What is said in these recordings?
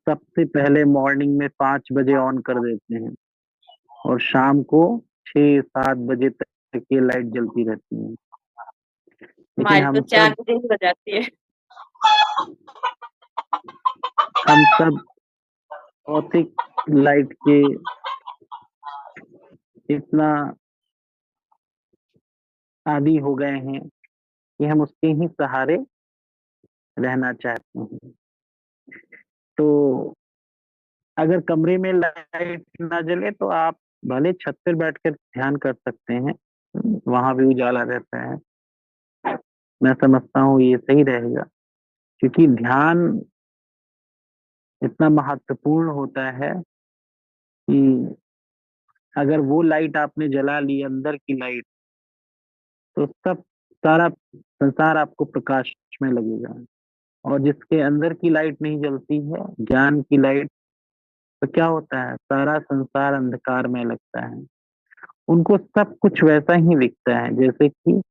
सबसे पहले मॉर्निंग में 5 बजे ऑन कर देते हैं और शाम को 6-7 बजे तक ये लाइट जलती रहती है। लेकिन हमारी तो 4 बजे ही बजाती है। हम सब भौतिक लाइट के इतना आदी हो गए हैं कि हम उसके ही सहारे रहना चाहते हैं। तो अगर कमरे में लाइट ना जले तो आप भले छत पर बैठकर ध्यान कर सकते हैं, वहां भी उजाला रहता है। मैं समझता हूँ ये सही रहेगा, क्योंकि ध्यान इतना महत्वपूर्ण होता है कि अगर वो लाइट आपने जला ली, अंदर की लाइट, तो सब सारा संसार आपको प्रकाश में लगेगा। और जिसके अंदर की लाइट नहीं जलती है, ज्ञान की लाइट, तो क्या होता है, सारा संसार अंधकार में लगता है। उनको सब कुछ वैसा ही दिखता है, जैसे कि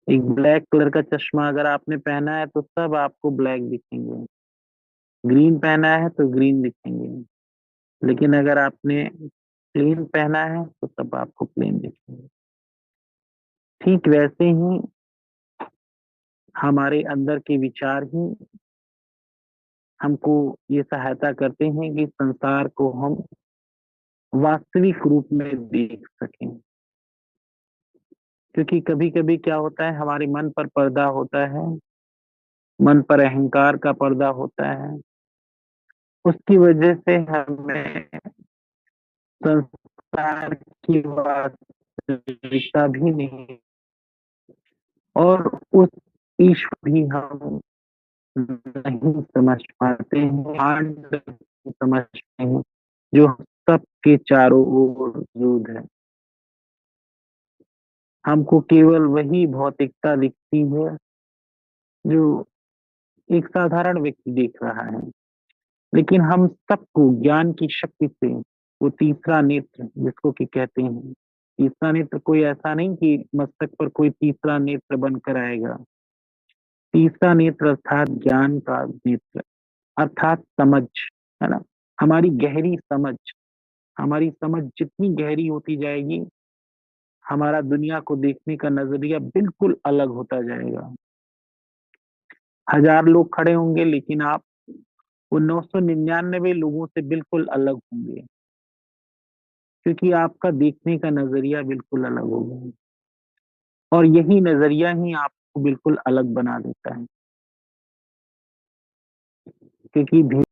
एक ब्लैक कलर का चश्मा अगर आपने पहना है तो सब आपको ब्लैक दिखेंगे, ग्रीन पहना है तो ग्रीन दिखेंगे, लेकिन अगर आपने प्लेन पहना है तो सब आपको प्लेन दिखेंगे। ठीक वैसे ही हमारे अंदर के विचार ही हमको ये सहायता करते हैं कि संसार को हम वास्तविक रूप में देख सकें। क्योंकि कभी कभी क्या होता है, हमारे मन पर पर्दा होता है, मन पर अहंकार का पर्दा होता है, उसकी वजह से हमें संसार की वास्तविकता भी नहीं, और उस ईश्वर भी हम नहीं समझ पाते हैं, आनंद नहीं समझते हैं, जो सबके चारों ओर मौजूद है। हमको केवल वही भौतिकता दिखती है जो एक साधारण व्यक्ति देख रहा है, लेकिन हम सबको ज्ञान की शक्ति से वो तीसरा नेत्र जिसको कि कहते हैं, तीसरा नेत्र कोई ऐसा नहीं कि मस्तक पर कोई तीसरा नेत्र बनकर आएगा। तीसरा नेत्र अर्थात ज्ञान का नेत्र, अर्थात समझ, है ना। हमारी गहरी समझ, हमारी समझ जितनी गहरी होती जाएगी, हमारा दुनिया को देखने का नजरिया बिल्कुल अलग होता जाएगा। 1000 लोग खड़े होंगे, लेकिन आप वो 999 लोगों से बिल्कुल अलग होंगे, क्योंकि आपका देखने का नजरिया बिल्कुल अलग होगा। और यही नजरिया ही आपको बिल्कुल अलग बना देता है, क्योंकि